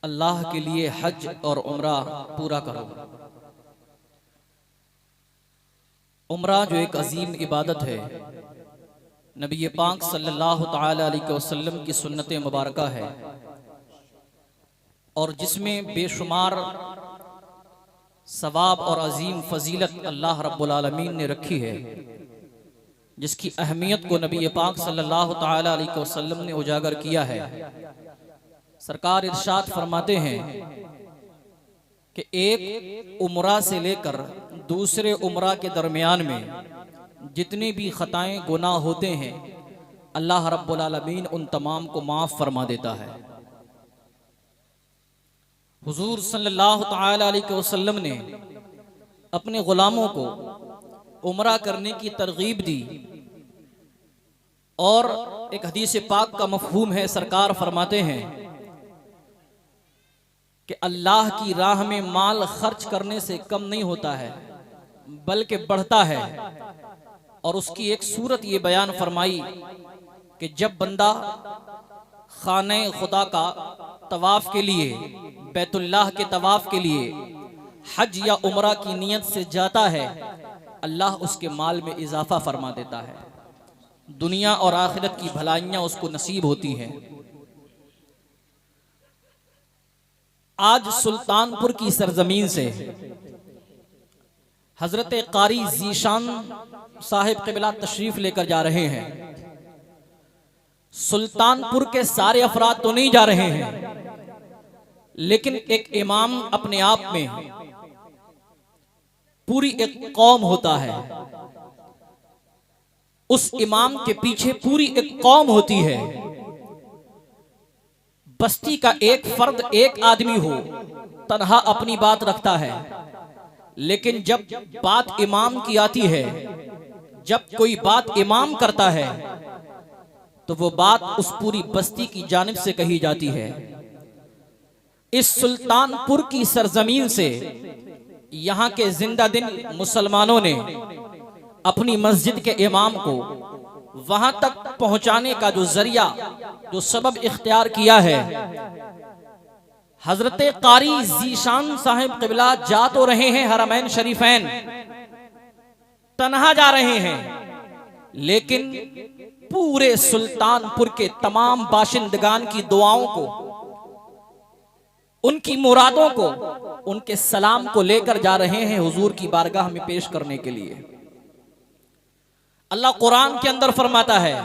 अल्लाह के लिए हज और उम्रा पूरा करो। उम्रा जो एक अजीम इबादत है, नबी पाक सल्लल्लाहु तआला अलैहि वसल्लम की सुन्नत मुबारक है और जिसमें बेशुमार सवाब और अजीम फजीलत अल्लाह रब्बुल आलमीन ने रखी है, जिसकी अहमियत को नबी पाक सल्लल्लाहु तआला अलैहि वसल्लम ने उजागर किया है। सरकार इरशाद फरमाते हैं कि एक उम्रा से लेकर दूसरे उम्रा के दरमियान में जितनी भी खताएं गुनाह होते हैं, अल्लाह रब्बुल आलमीन उन तमाम को माफ फरमा देता है। हुजूर सल्लल्लाहु तआला अलैहि वसल्लम ने अपने गुलामों को उम्रा करने की तरगीब दी और एक हदीस पाक का मफहूम है, सरकार फरमाते हैं कि अल्लाह की राह में माल खर्च करने से कम नहीं होता है बल्कि बढ़ता है। और उसकी एक सूरत ये बयान फरमाई कि जब बंदा खाने खुदा का तवाफ के लिए, बैतुल्लाह के तवाफ के लिए हज या उम्रा की नीयत से जाता है, अल्लाह उसके माल में इजाफा फरमा देता है, दुनिया और आखिरत की भलाइयां उसको नसीब होती हैं। आज सुल्तानपुर की सरजमीन से हजरत कारी ज़ीशान साहिब क़िबला तशरीफ लेकर जा रहे हैं। सुल्तानपुर के सारे अफराद तो नहीं जा रहे हैं, लेकिन एक इमाम अपने आप में पूरी एक कौम होता है। उस इमाम के पीछे पूरी एक कौम होती है। बस्ती का एक फर्द, एक आदमी हो, तन्हा अपनी बात रखता है, लेकिन जब बात इमाम की आती है, जब कोई बात इमाम करता है, तो वो बात उस पूरी बस्ती की जानिब से कही जाती है। इस सुल्तानपुर की सरजमीन से यहाँ के जिंदा दिन मुसलमानों ने अपनी मस्जिद के इमाम को वहां तक पहुंचाने का जो जरिया, जो सबब इख्तियार किया है, हजरत कारी ज़ीशान साहिब क़िबला जा तो रहे हैं हरमैन शरीफैन, तन्हा जा रहे हैं, लेकिन पूरे सुल्तानपुर के तमाम बाशिंदगान की दुआओं को, उनकी मुरादों को, उनके सलाम को लेकर जा रहे हैं हुजूर की बारगाह में पेश करने के लिए। अल्लाह कुरान के अंदर फरमाता है,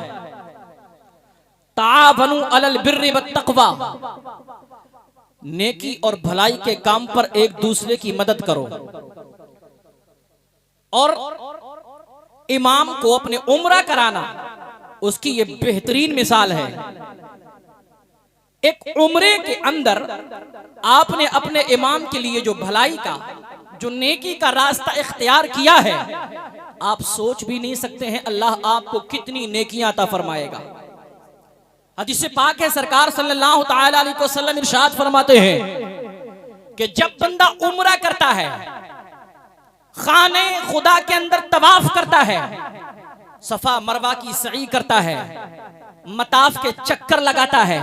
तावनु अलल बिर्रि वत्तक़वा, नेकी और भलाई के काम पर एक दूसरे की मदद करो। और इमाम को अपने उम्रा कराना, उसकी ये बेहतरीन मिसाल है। एक उम्रे के अंदर आपने अपने इमाम के लिए जो भलाई का, जो नेकी का रास्ता इख्तियार किया है, आप सोच भी नहीं सकते हैं अल्लाह आपको कितनी नेकियां अता फरमाएगा। हदीस पाक है, सरकार सल्लल्लाहु तआला अलैहि वसल्लम इरशाद फरमाते हैं कि जब बंदा उम्रा करता है, खाने खुदा के अंदर तवाफ करता है, सफा मरवा की सई करता है, मताफ के चक्कर लगाता है,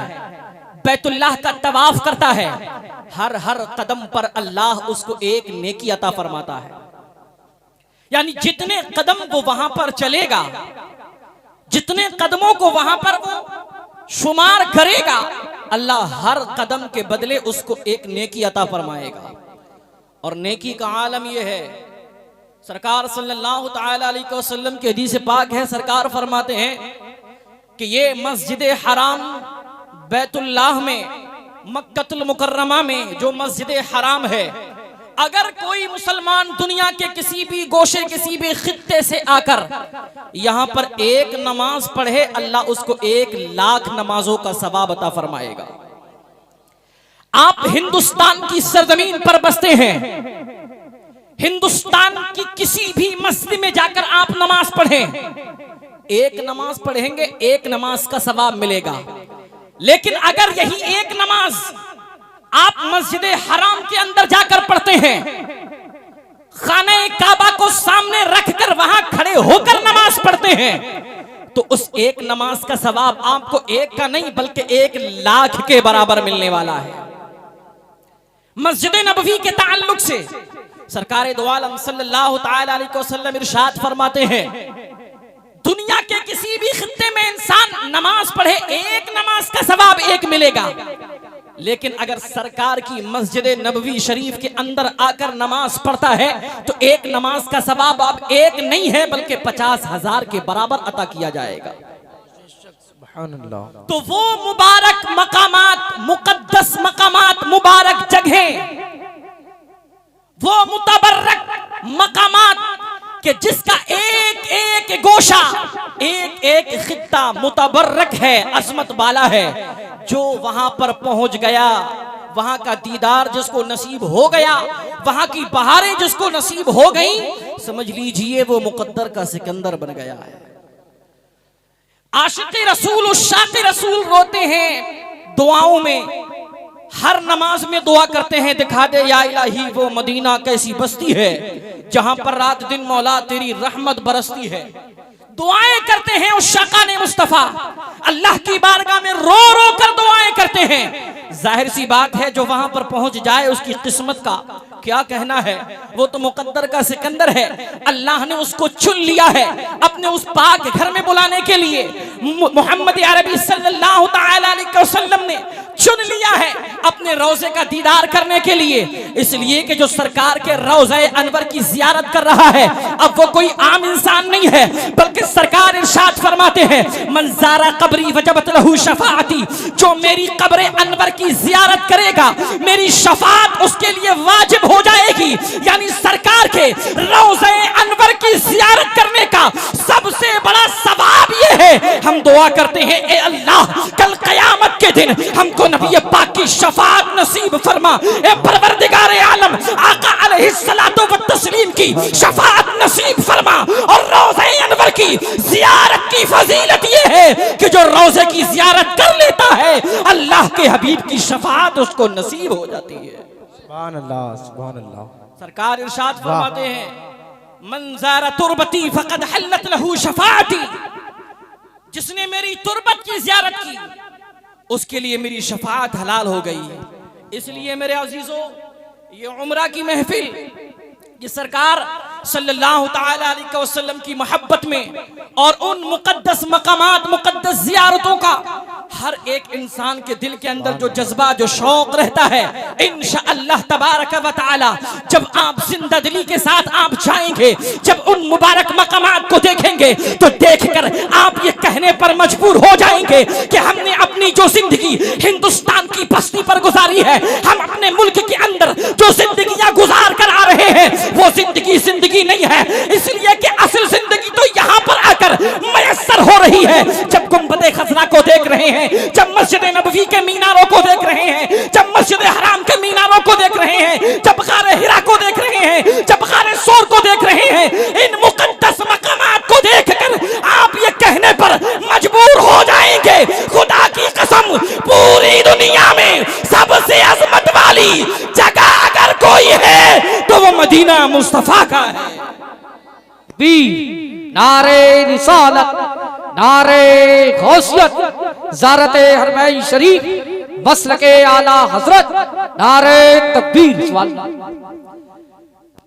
बैतुल्लाह का तवाफ करता है, हर हर कदम पर अल्लाह उसको एक नेकी अता फरमाता है। यानी जितने कदम वो वहां पर चलेगा, जितने कदमों को वहां पर वो शुमार करेगा, अल्लाह हर कदम के बदले उसको एक नेकी अता फरमाएगा। और नेकी का आलम यह है, सरकार सल्लल्लाहु तआला अलैहि वसल्लम की हदीस पाक है, सरकार फरमाते हैं कि ये मस्जिद हराम बैतुल्लाह में, मक्कतुल मुकर्रमा में जो मस्जिद हराम है, अगर कोई मुसलमान दुनिया के किसी भी गोशे, किसी भी खित्ते से आकर यहाँ पर एक नमाज पढ़े, अल्लाह उसको 1,00,000 नमाजों का सवाब अता फरमाएगा। आप हिंदुस्तान की सरजमीन पर बसते हैं, हिंदुस्तान की किसी भी मस्जिद में जाकर आप नमाज पढ़ें, एक नमाज पढ़ेंगे, एक नमाज का सवाब मिलेगा। लेकिन अगर यही एक नमाज आप मस्जिद हराम के अंदर जाकर पढ़ते हैं, खाने काबा को सामने रखकर वहां खड़े होकर नमाज पढ़ते हैं, तो उस एक नमाज का सवाब आपको एक का नहीं बल्कि 1,00,000 के बराबर मिलने वाला है। मस्जिद नबवी के ताल्लुक से सरकार दो आलम सल्लल्लाहु तआला अलैहि वसल्लम इरशाद फरमाते हैं, दुनिया के किसी भी खित्ते में इंसान नमाज पढ़े, एक नमाज का सवाब एक मिलेगा, लेकिन अगर सरकार की मस्जिद नबवी शरीफ के अंदर आकर नमाज पढ़ता है तो एक नमाज का सवाब अब एक नहीं है बल्कि 50,000 के बराबर अता किया जाएगा। तो वो मुबारक मकामात, मुकद्दस मकामात, मुबारक जगह, वो मुतबर्रक मकामात कि जिसका एक एक गोशा, एक एक खित्ता मुतबर्रक है, अजमत वाला है, जो वहां पर पहुंच गया, वहां का दीदार जिसको नसीब हो गया, वहां की बहारें जिसको नसीब हो गई, समझ लीजिए वो मुकद्दर का सिकंदर बन गया है। आशिक़ रसूल उश्शाक़ रसूल रोते हैं दुआओं में, हर नमाज में दुआ करते हैं, दिखा दे या इलाही वो मदीना कैसी बस्ती है जहां पर रात दिन मौला तेरी रहमत बरसती है। दुआएं करते हैं उस शाकाने मुस्तफा, अल्लाह की बारगाह में रो रो कर दुआएं करते हैं। जाहिर सी बात है जो वहां पर पहुंच जाए उसकी किस्मत का क्या कहना है, वो तो मुकद्दर का सिकंदर है। अल्लाह ने उसको चुन लिया है अपने उस पाक घर में बुलाने के लिए। मोहम्मद अरबी सल्लल्लाहु तआला अलैहि वसल्लम ने चुन लिया है अपने रोजे का दीदार करने के लिए, इसलिए कि जो सरकार के रोज़े अनवर की जियारत कर रहा है अब वो कोई आम इंसान नहीं है, बल्कि सरकार इरशाद फरमाते हैं, मन ज़ारा कब्री वजबत लहू शफाअती, जो मेरी कब्र अनवर की जियारत करेगा मेरी शफाअत उसके लिए वाजिब हो जाएगी। यानी सरकार के रोज़े अनवर की जियारत करने का सबसे बड़ा सवाब ये है। हम दुआ करते हैं, ए अल्लाह कल क़यामत के दिन हमको नबी पाक की शफाअत नसीब फरमा, ए परवरदिगार आलम आका अलैहिस्सलातु व तस्लीम की शफाअत नसीब फरमा। और रोज़े अनवर की जियारत की फजीलत ये है कि जो रोज़े की जियारत कर लेता है अल्लाह के हबीब की शफाअत उसको नसीब हो जाती है। सुभान अल्लाह, सुभान अल्लाह। सरकार इरशाद फरमाते हैं, मन ज़ारा तुरबती फ़क़द हल्लत लहू शफाअती, जिसने मेरी तुरबत की जियारत की उसके लिए मेरी शफाअत हलाल हो गई। इसलिए मेरे अजीजों, ये उम्रा की महफिल, ये सरकार सल्लल्लाहु तआला अलैहि वसल्लम की मोहब्बत में और उन मुकद्दस मकामात, मुकद्दस जियारतों का हर एक इंसान के दिल के अंदर जो जज्बा, जो शौक रहता है, इंशाअल्लाह तबारक व तआला जब आप जिंदा दिली के साथ आप जाएंगे, जब उन मुबारक मकामात को देखेंगे तो देखकर आप ये कहने पर मजबूर हो जाएंगे कि हमने अपनी जो जिंदगी हिंदुस्तान की बस्ती पर गुजारी है, हम अपने मुल्क के अंदर जो जिंदगियां गुजार कर आ रहे हैं वो जिंदगी नहीं है, इसलिए कि असल जिंदगी तो यहाँ पर आकर मयस्सर हो रही है। जब गुंबदे खजरा को देख रहे हैं, जब मस्जिद नबवी के मीनारों को देख रहे हैं, जब मस्जिद हराम के मीनारों को देख रहे हैं, जब गारे हिरा को देख रहे हैं, जब गारे सोर को देख रहे हैं, इन मुकद्दस मकामात को देखकर आप ये कहने पर मजबूर हो जाएंगे, खुदा की कसम पूरी दुनिया में सबसे अजमत वाली जगह अगर कोई है तो वो मदीना मुस्तफा का है। नारे रिसालत, नारे गौसियत, ज़ारते हरमैन शरीफ, मसलके आला हजरत, नारे तकबीर।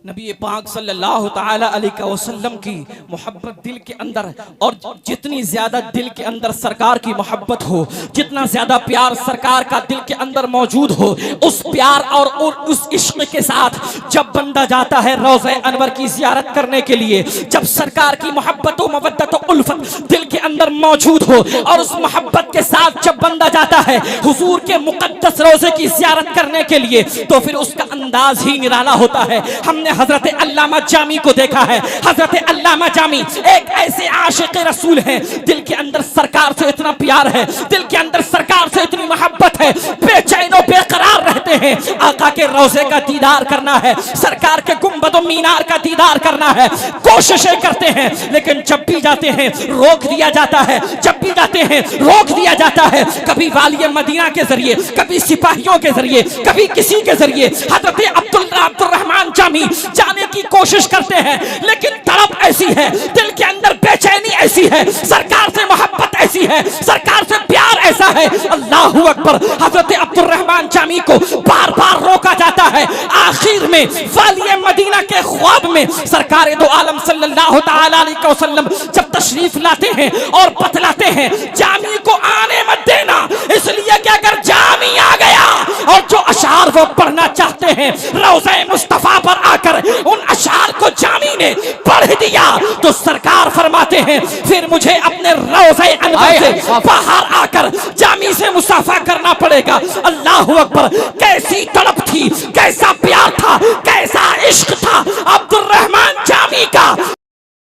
नबी पाक सल्लल्लाहु तआला अलैहि वसल्लम की मोहब्बत दिल के अंदर, और जितनी ज्यादा दिल के अंदर सरकार की मोहब्बत हो, जितना ज्यादा प्यार सरकार का दिल के अंदर मौजूद हो, उस प्यार और उस इश्क के साथ जब बंदा जाता है रोज़े अनवर की जियारत करने के लिए, जब सरकार की मोहब्बत व मवद्दत व उल्फत दिल के अंदर मौजूद हो और उस मोहब्बत के साथ जब बंदा जाता है हुजूर के मुकद्दस रोज़े की जियारत करने के लिए, तो फिर उसका अंदाज ही निराला होता है। हमने हजरत अल्लामा जामी को देखा है। हजरत अल्लामा जामी एक ऐसे आशिक रसूल हैं, दिल के अंदर सरकार से इतना प्यार है, दिल के अंदर सरकार से इतनी मोहब्बत है, बेचैन और बेकरार रहते हैं। आका के रोज़े का दीदार करना है, सरकार के गुंबद और मीनार का दीदार करना है, कोशिशें करते हैं, लेकिन जब भी जाते हैं रोक दिया जाता है, जब भी जाते हैं रोक दिया जाता है। कभी वाली मदीना के जरिए, कभी सिपाहियों के जरिए, कभी किसी के जरिए हजरत अब्दुर्रहमान जामी जाने की कोशिश करते हैं, लेकिन तड़प ऐसी है, दिल के अंदर बेचैनी ऐसी है, सरकार से मोहब्बत ऐसी ऐसी है, सरकार से प्यार ऐसा है। अल्लाहू अकबर। हजरत अब्दुल रहमान जामी को बार बार रोका जाता है। आखिर में वाली मदीना के ख्वाब में सरकार दो आलम सल्लल्लाहु तआला अलैहि वसल्लम जब तशरीफ लाते हैं और बतलाते हैं जामी को आने मत देना, इसलिए कि अगर जामी आ गया और जो अशार वो पढ़ना चाहते हैं रोज़े मुस्तफा पर आकर उन अशार को जामी ने पढ़ दिया तो सरकार फरमाते हैं फिर मुझे अपने रोज़े अनवर से बाहर आकर जामी से मुसाफा करना पड़ेगा। अल्लाहू अकबर। कैसी तड़प थी, कैसा प्यार था, कैसा इश्क था अब्दुल रहमान जामी का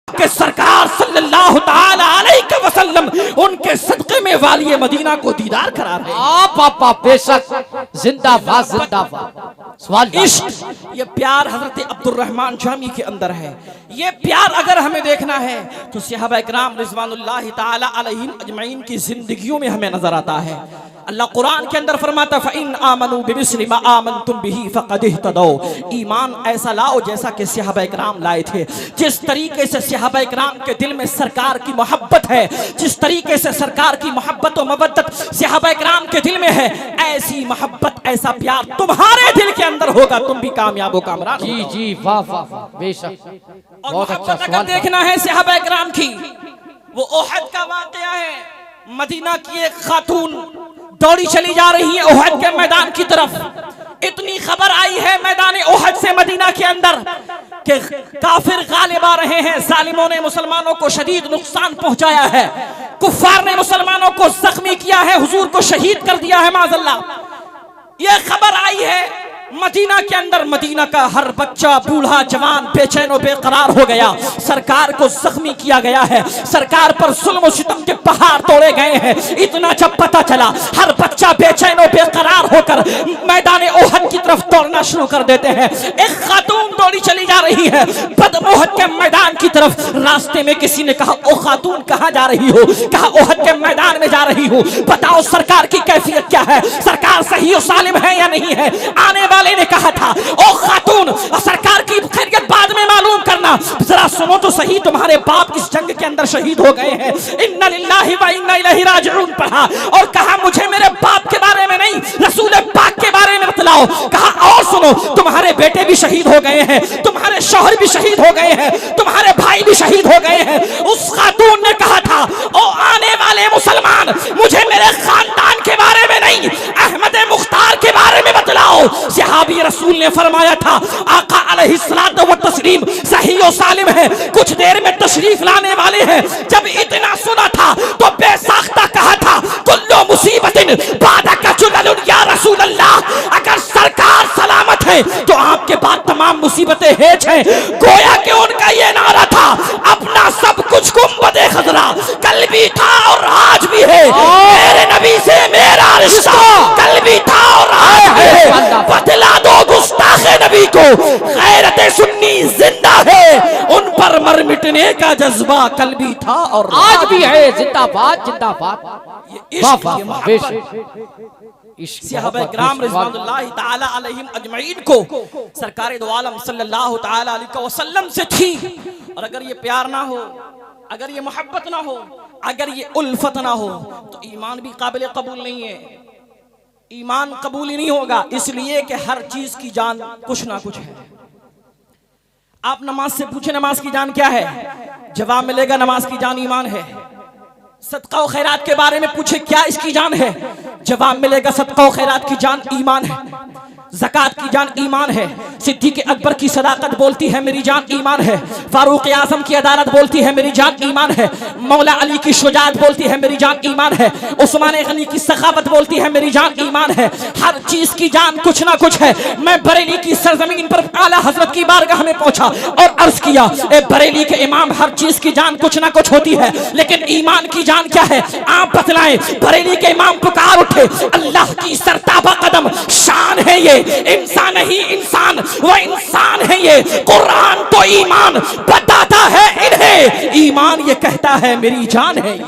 कि सरकार सल्लल्लाहु तआला अलैहि वसल्लम उनके सदक़े में वाली मदीना को दीदार करा रहे हैं। बेशक जिंदाबाद जिंदाबाद। सवाल इश्क, ये प्यार हजरत अब्दुल रहमान जामी के अंदर है। ये प्यार अगर हमें देखना है तो सहाबा इकराम रिज़वानुल्लाहि तआला अलैहिम अजमईन की जिंदगियों में हमें नजर आता है। अल्लाह कुरान के अंदर फरमाता फ़इन आमनू बिमिस्लि मा आमनतुम बिही फ़क़द इह्तदौ। ईमान ऐसा लाओ जैसा कि सहाबा इकराम लाए थे। जिस तरीके से सहाबा इकराम के दिल में सरकार की मोहब्बत है, जिस तरीके से सरकार की मोहब्बत और मवद्दत सहाबा इकराम के दिल में है, ऐसी मोहब्बत ऐसा प्यार तुम्हारे दिल के अंदर होगा, तुम भी कामयाब हो, कामरान। जी जी, वाह वाह वाह, बेशक। और मोहब्बत अगर देखना है सहाबा इकराम की, वो ओहद का वाक़या है। मदीना की एक खातून दौड़ी चली जा रही है ओहद के मैदान की तरफ। इतनी खबर आई है मैदान ओहद से मदीना के अंदर कि काफिर गालिब आ रहे हैं। जालिमों ने मुसलमानों को शदीद नुकसान पहुंचाया है, कुफ्फार ने मुसलमानों को जख्मी किया है, हुजूर को शहीद कर दिया है माज़अल्लाह। यह खबर आई है मदीना के अंदर। मदीना का हर बच्चा, बूढ़ा, जवान बेचैन और बेकरार हो गया। सरकार को जख्मी किया गया है, सरकार पर जुल्म और सितम के पहाड़ तोड़े गए हैं। इतना जब पता चला हर बच्चा बेचैन और बेकरार होकर मैदान ओहद की तरफ दौड़ना शुरू कर देते हैं। एक खातून दौड़ी चली जा रही है बदओहद के मैदान की तरफ। रास्ते में किसी ने कहा, ओ खातून कहाँ जा रही हो? कहा, ओहद के मैदान में जा रही हूँ। बताओ सरकार की कैफियत क्या है, सरकार सही और सालिम है या नहीं है? आने वाले ने कहा था, ओ खातून सरकार की खैरियत बाद में मालूम करना, जरा सुनो तो सही, तुम्हारे बाप इस जंग के अंदर शहीद हो गए हैं। इन्ना लिल्लाहि व इन्ना इलैहि राजिऊन पढ़ा और कहा मुझे मेरे बाप के बारे में नहीं, रसूल पाक के बारे में बतलाओ। कहा और सुनो, तुम्हारे बेटे भी शहीद हो गए हैं, तुम्हारे शौहर भी शहीद हो गए हैं, तुम्हारे भाई भी शहीद हो गए हैं। उस खातून ने कहा था, ओ आने वाले मुसलमान, मुझे मेरे खानदान के बारे में नहीं, अहमद मुख्तार के बारे में बतलाओ। सहाबी रसूल ने फरमाया था, आका अलैहिस्सलातु व तस्लीम सही और सालिम है, कुछ देर में तशरीफ लाने वाले हैं। जब इतना सुना था तो बेसाख्ता कहा था, कुल्लु मुसीबतिन बादका जुललुन या रसूल अल्लाह। अगर सरकार सलामत है तो आपके बाद तमाम मुसीबतें हेज हैं। गोया कि उनका ये नारा था, अपना सब कुछ गुंबदे खजरा कल भी था और आज भी है, मेरे नबी से मेरा रिश्ता कल भी था और आज भी है। बतला दो गुस्ताखे नबी को, गैरत सुन्नी जिंदा है, उन पर मर मिटने का जज्बा कल भी था और आज भी है। जिंदाबाद जिंदाबाद। वाह वाह, बेशक। सहाबा इकराम रिज़वानुल्लाहि तआला अलैहिम अजमईन को सरकार दो आलम सल्लल्लाहु तआला अलैहि वसल्लम से थी। और अगर ये प्यार ना हो, अगर ये मोहब्बत ना हो, अगर ये उल्फत ना हो तो ईमान भी काबिल कबूल नहीं है। ईमान कबूल ही नहीं होगा, इसलिए कि हर चीज की जान कुछ ना कुछ है। आप नमाज से पूछे नमाज की जान क्या है, जवाब मिलेगा नमाज की जान ईमान है। सदका और खैरात के बारे में पूछे क्या इसकी जान है, जवाब मिलेगा सदका और खैरात की जान ईमान है। ज़कात की जान ईमान है। सिद्दीक़ अकबर की सदाकत बोलती है मेरी जान ईमान है। फारूक आज़म की अदालत बोलती है मेरी जान ईमान है। मौला अली की शुजाअत बोलती है मेरी जान ईमान है। उस्मान गनी की सखावत बोलती है मेरी जान ईमान है। हर चीज की जान कुछ ना कुछ है। मैं बरेली की सरजमीन पर आला हजरत की बारगाह में पहुंचा और अर्ज किया, ए बरेली के इमाम, हर चीज की जान कुछ ना कुछ होती है, लेकिन ईमान की जान क्या है, आप बतलाएं। बरेली के इमाम पुकार उठे, अल्लाह की सरताबा कदम शान है ये, इंसान ही इंसान वो इंसान है, ये कुरान तो ईमान बताता है इन्हें, ईमान ये कहता है मेरी जान है ये,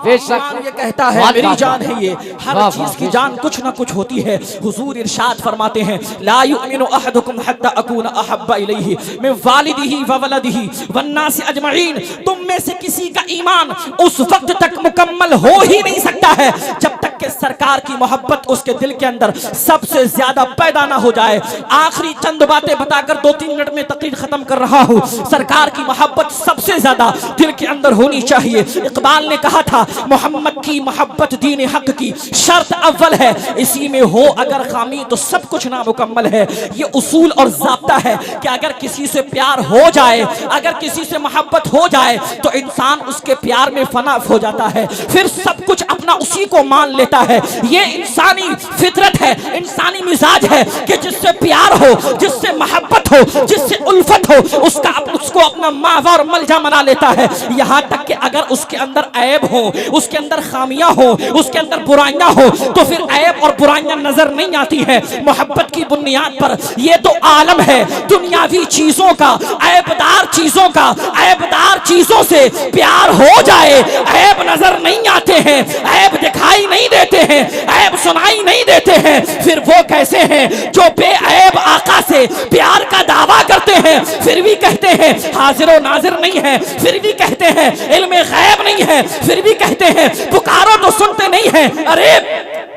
बेशक ये कहता है मेरी जान है ये। हर चीज की जान कुछ ना कुछ होती है। हुजूर इरशाद फरमाते हैं ला युमिनु अहदुकुम हत्ता अकूना अहब्बा इलैहि मिन वालिदिही व वलदिही वन्नास अजमईन, तुम में से किसी का ईमान उस वक्त तक मुकम्मल हो ही नहीं सकता है जब तक कि सरकार की मोहब्बत उसके दिल के अंदर सबसे ज्यादा पैदा ना हो जाए। आखिरी चंद बातें बताकर 2-3 मिनट में तकरीर खत्म कर रहा हूँ। सरकार की मोहब्बत सबसे ज्यादा दिल के अंदर होनी चाहिए। इकबाल ने कहा था मोहम्मद की मोहब्बत दीन हक की शर्त अव्वल है, इसी में हो अगर खामी तो सब कुछ नामुकम्मल है। ये उसूल और ज़ाब्ता है कि अगर किसी से प्यार हो जाए, अगर किसी से मोहब्बत हो जाए तो इंसान उसके प्यार में फना हो जाता है, फिर सब कुछ अपना उसी को मान लेता है। ये इंसानी फितरत है, इंसानी मिजाज है कि जिससे प्यार हो, जिससे मोहब्बत हो, जिससे उल्फत हो, उसको अपना मावा और मलजा बना लेता है। यहाँ तक कि अगर उसके अंदर ऐब हो, उसके अंदर खामियां हो, उसके अंदर बुराइयां हो, तो फिर ऐब और बुराइयां नजर नहीं आती है। मोहब्बत की बुनियाद पर ये तो आलम है दुनियावी चीजों का, ऐबदार चीजों का, ऐबदार चीजों से प्यार हो जाए, ऐब नजर नहीं आते हैं, ऐब दिखाई नहीं देते हैं, ऐब सुनाई नहीं देते हैं, फिर वो कैसे हैं जो बेऐब आका से प्यार का दावा करते हैं, फिर भी कहते हैं हाजिर और नाजिर नहीं है, फिर भी कहते हैं इल्मे गैब नहीं है, फिर भी कहते हैं पुकारो तो सुनते नहीं है। अरे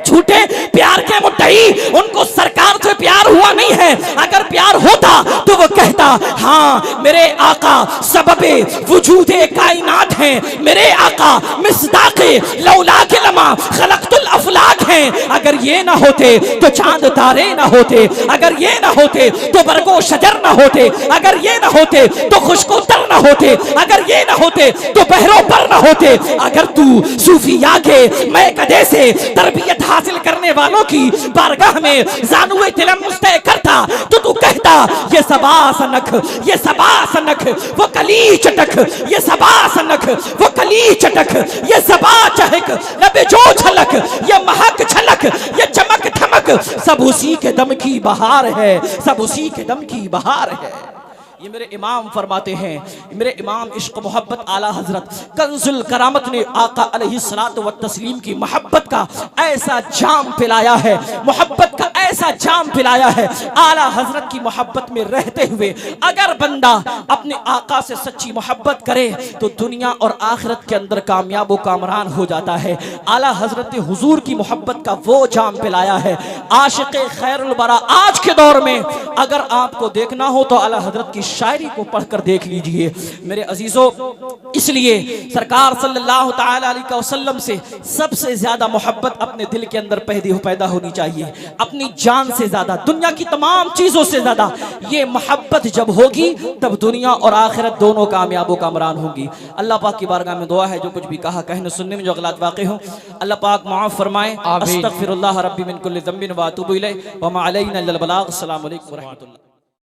झूठे प्यार के मुद्दई, उनको सरकार से प्यार हुआ नहीं है। अगर प्यार होता तो वो कहता हाँ मेरे आका सबबे वजूदे कायनात हैं, मेरे आका मिस्दाक़े लौलाके लमा खलक़तुल अफ़लाक हैं। अगर ये ना होते तो चांद तारे ना होते, अगर ये ना होते तो बरगो शजर ना होते, अगर ये ना होते तो खुशको तर ना होते, अगर ये ना होते तो बहरों पर ना होते। अगर तू सूफिया के मैं कदे से तरबियत हासिल करने वालों की बारगाह में जानुए तिलम मुस्तै करता तो तू कहता ये सबासनख, ये सबासनख वो कली चटक, ये सबासनख वो कली चटक, ये सबा चहक लबे जो छलक, ये महक छलक, ये चमक थमक, सब उसी के दम की बहार है, सब उसी के दम की बहार है। ये मेरे इमाम फरमाते हैं, मेरे इमाम इश्क मोहब्बत आला हजरत कंजुल करामत ने आका अलैहिस्सलातु व तस्लीम की मोहब्बत का ऐसा जाम पिलाया है, मोहब्बत का ऐसा जाम पिलाया है। आला हजरत की मोहब्बत में रहते हुए अगर बंदा अपने आका से सच्ची मोहब्बत करे तो दुनिया और आखिरत के अंदर कामयाब व कामरान हो जाता है। आला हजरत ने हुजूर की मोहब्बत का वो जाम पिलाया है। आशिक़ खैरुल बरा आज के दौर में अगर आपको देखना हो तो आला हजरत की शायरी को पढ़कर देख लीजिए मेरे अजीजों। इसलिए सरकार सल्लल्लाहु तआला अलैहि वसल्लम से सबसे ज्यादा मोहब्बत अपने दिल के अंदर पैदा होनी चाहिए, अपनी जान से ज्यादा, दुनिया की तमाम चीजों से ज्यादा। ये मोहब्बत जब होगी तब दुनिया और आखिरत दोनों कामयाब व कामरान होगी। अल्लाह पाक की बारगाह में दुआ है जो कुछ भी कहा कहने सुनने में जो गलत वाक़े हो अल्लाह पाक माफ फरमाए। अस्तगफिरुल्लाह रब्बी मिन कुल्लि ज़ंबिन व अतूबु इलैहि व मा अलैना इल्लल बलाग। अस्सलामु अलैकुम व रहमतुल्लाह।